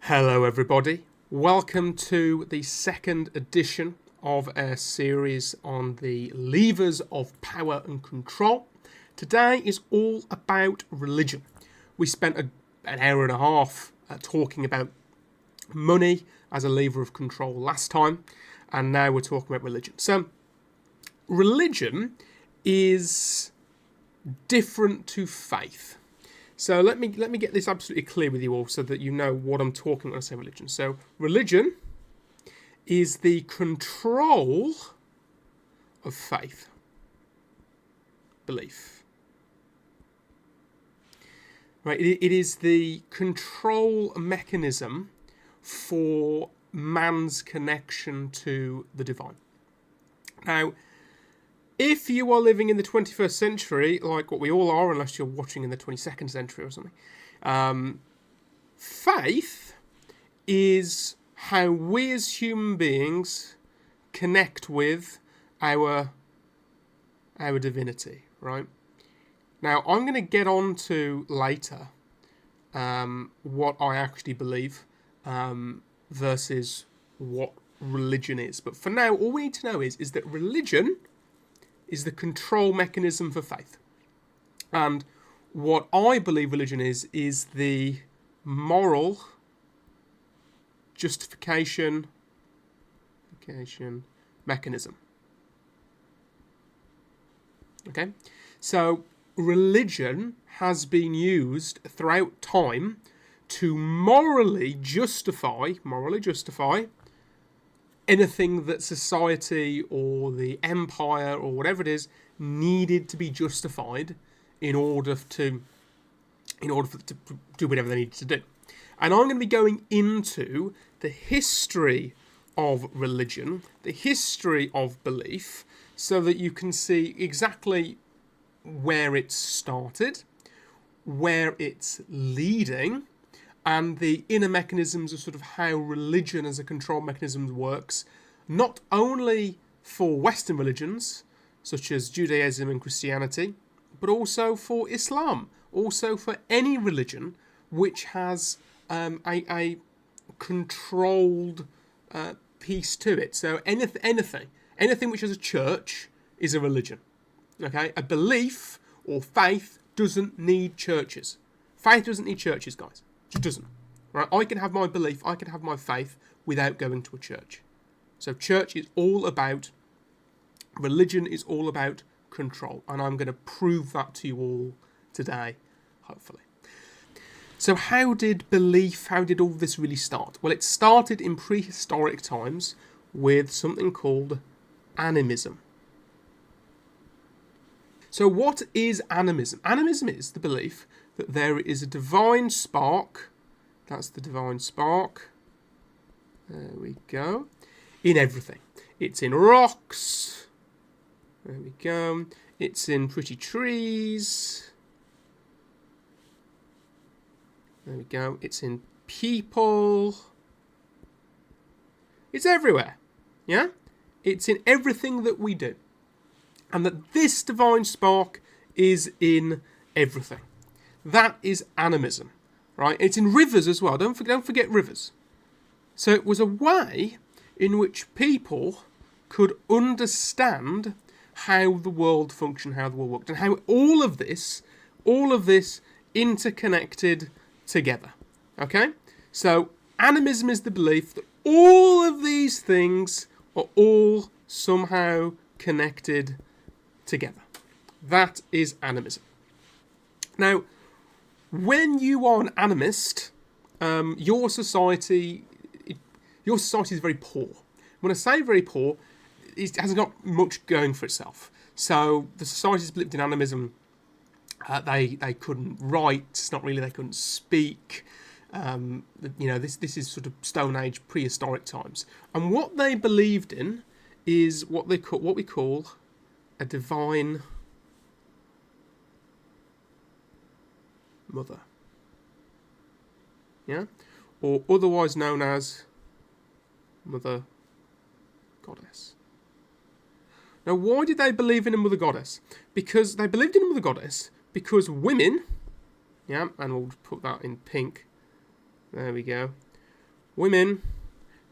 Hello everybody, welcome to the second edition of our series on the levers of power and control. Today is all about religion. We spent an hour and a half talking about money as a lever of control last time, and now we're talking about religion. So, religion is different to faith. So let me get this absolutely clear with you all so that you know what I'm talking when I say religion. So religion is the control of faith, belief. Right? It is the control mechanism for man's connection to the divine. Now, if you are living in the 21st century, like what we all are, unless you're watching in the 22nd century or something, faith is how we as human beings connect with our divinity, right? Now, I'm going to get on to later what I actually believe versus what religion is. But for now, all we need to know is that religion is the control mechanism for faith. And what I believe religion is the moral justification mechanism. Okay? So religion has been used throughout time to morally justify anything that society or the empire or whatever it is needed to be justified in order for to do whatever they needed to do. And I'm going to be going into the history of religion, the history of belief, so that you can see exactly where it started, where it's leading, and the inner mechanisms of sort of how religion as a control mechanism works, not only for Western religions, such as Judaism and Christianity, but also for Islam, also for any religion which has a controlled piece to it. So anything which has a church is a religion. Okay, a belief or faith doesn't need churches. Faith doesn't need churches, guys. It doesn't. Right? I can have my belief, I can have my faith without going to a church. So church is all about, religion is all about control. And I'm going to prove that to you all today, hopefully. So how did all this really start? Well, it started in prehistoric times with something called animism. So what is animism? Animism is the belief that there is a divine spark, that's the divine spark, there we go, in everything. It's in rocks, there we go, it's in pretty trees, there we go, it's in people, it's everywhere, yeah? It's in everything that we do. And that this divine spark is in everything. That is animism, right? It's in rivers as well. Don't forget rivers. So it was a way in which people could understand how the world functioned, how the world worked, and how all of this interconnected together. Okay? So animism is the belief that all of these things are all somehow connected together. That is animism. Now, when you are an animist, your society is very poor. When I say very poor, it hasn't got much going for itself. So the societies that lived in animism, they couldn't write. Not really. They couldn't speak. This is sort of Stone Age, prehistoric times. And what they believed in is what we call a divine mother. Yeah? Or otherwise known as Mother Goddess. Now, why did they believe in a Mother Goddess? Because they believed in a Mother Goddess women, yeah, and we'll put that in pink, there we go, Women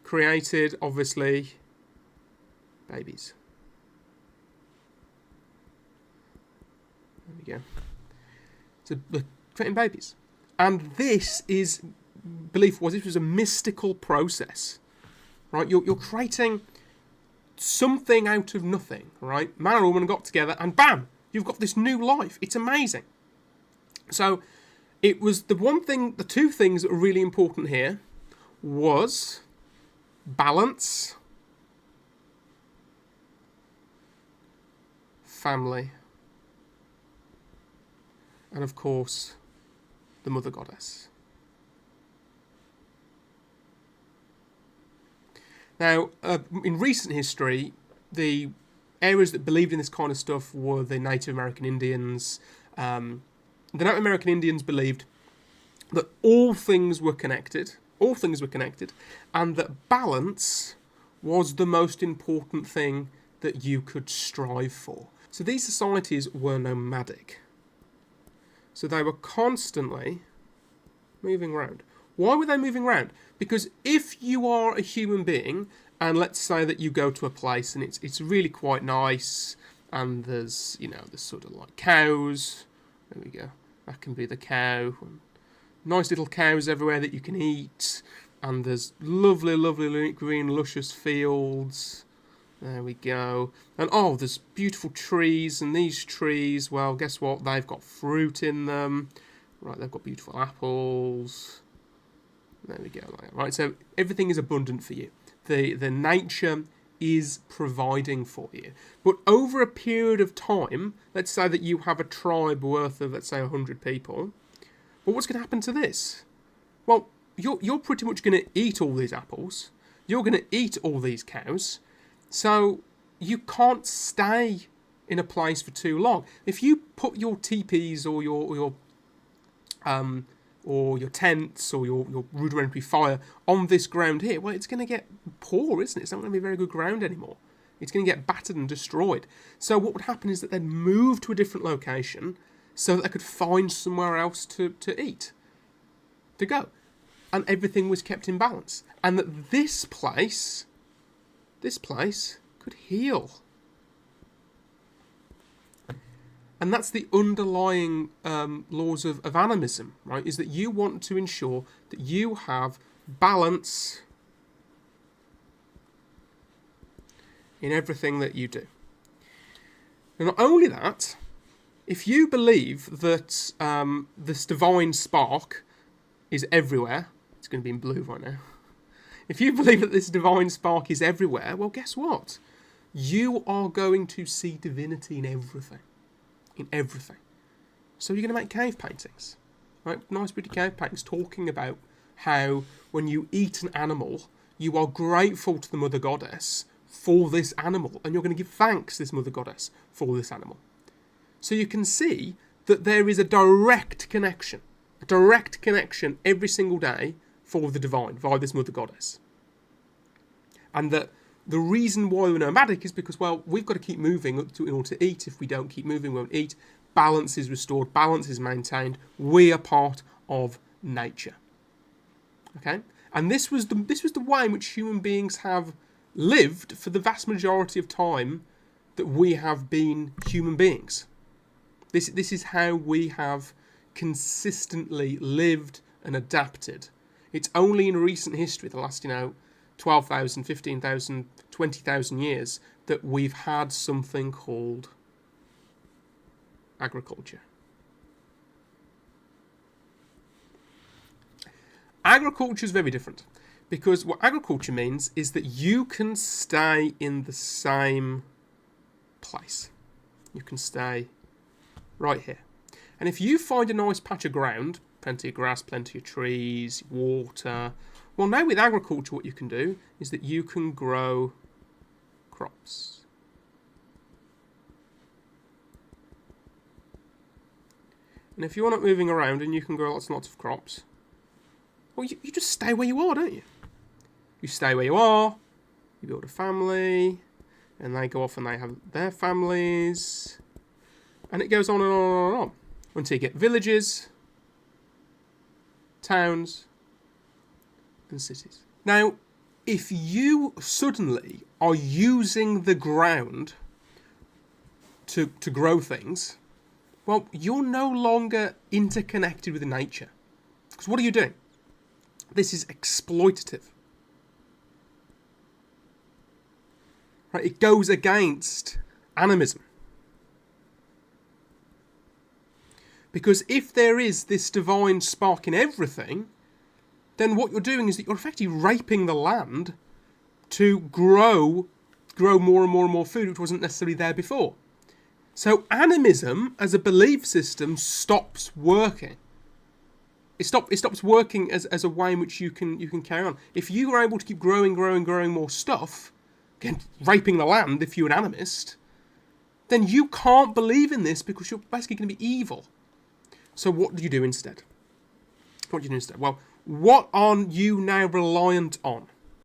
created, obviously, babies. There we go. So they're creating babies. And this is, belief was, this was a mystical process. Right? You're creating something out of nothing, right? Man and woman got together and bam, you've got this new life. It's amazing. So it was the two things that were really important here was balance, family, and of course, the mother goddess. Now, in recent history, the areas that believed in this kind of stuff were the Native American Indians. The Native American Indians believed that all things were connected, and that balance was the most important thing that you could strive for. So these societies were nomadic. So they were constantly moving around. Why were they moving around? Because if you are a human being, and let's say that you go to a place and it's really quite nice, and there's sort of like cows. There we go. That can be the cow. Nice little cows everywhere that you can eat, and there's lovely, lovely green, luscious fields. There we go. And there's beautiful trees, and these trees, well, guess what? They've got fruit in them. Right, they've got beautiful apples. There we go. Right, so everything is abundant for you. The nature is providing for you. But over a period of time, let's say that you have a tribe worth of, let's say, 100 people. Well, what's going to happen to this? Well, you're pretty much going to eat all these apples. You're going to eat all these cows. So you can't stay in a place for too long. If you put your teepees or your tents or your rudimentary fire on this ground here, well, it's going to get poor, isn't it? It's not going to be very good ground anymore. It's going to get battered and destroyed. So what would happen is that they'd move to a different location so that they could find somewhere else to eat, to go. And everything was kept in balance. And that this place could heal. And that's the underlying laws of animism, right? Is that you want to ensure that you have balance in everything that you do. And not only that, if you believe that this divine spark is everywhere, it's going to be in blue right now. If you believe that this divine spark is everywhere, well, guess what? You are going to see divinity in everything. In everything. So you're going to make cave paintings, right? Nice pretty cave paintings talking about how when you eat an animal, you are grateful to the mother goddess for this animal, and you're going to give thanks to this mother goddess for this animal. So you can see that there is a direct connection every single day for the divine via this mother goddess. And that the reason why we're nomadic is because, well, we've got to keep moving in order to eat. If we don't keep moving, we won't eat. Balance is restored. Balance is maintained. We are part of nature. Okay? And this was the way in which human beings have lived for the vast majority of time that we have been human beings. This is how we have consistently lived and adapted. It's only in recent history, the last, 12,000, 15,000, 20,000 years, that we've had something called agriculture. Agriculture is very different, because what agriculture means is that you can stay in the same place. You can stay right here. And if you find a nice patch of ground, plenty of grass, plenty of trees, water, well, now with agriculture, what you can do is that you can grow crops. And if you're not moving around and you can grow lots and lots of crops, well, you just stay where you are, don't you? You stay where you are, you build a family, and they go off and they have their families, and it goes on and on and on, until you get villages, towns, and cities. Now, if you suddenly are using the ground to grow things, well, you're no longer interconnected with nature. Because what are you doing? This is exploitative. Right? It goes against animism. Because if there is this divine spark in everything, then what you're doing is that you're effectively raping the land to grow more and more and more food, which wasn't necessarily there before. So animism as a belief system stops working. It stops working as a way in which you can carry on. If you are able to keep growing more stuff, again, raping the land if you're an animist, then you can't believe in this because you're basically going to be evil. So what do you do instead? What do you do instead? Well, what are you now reliant on?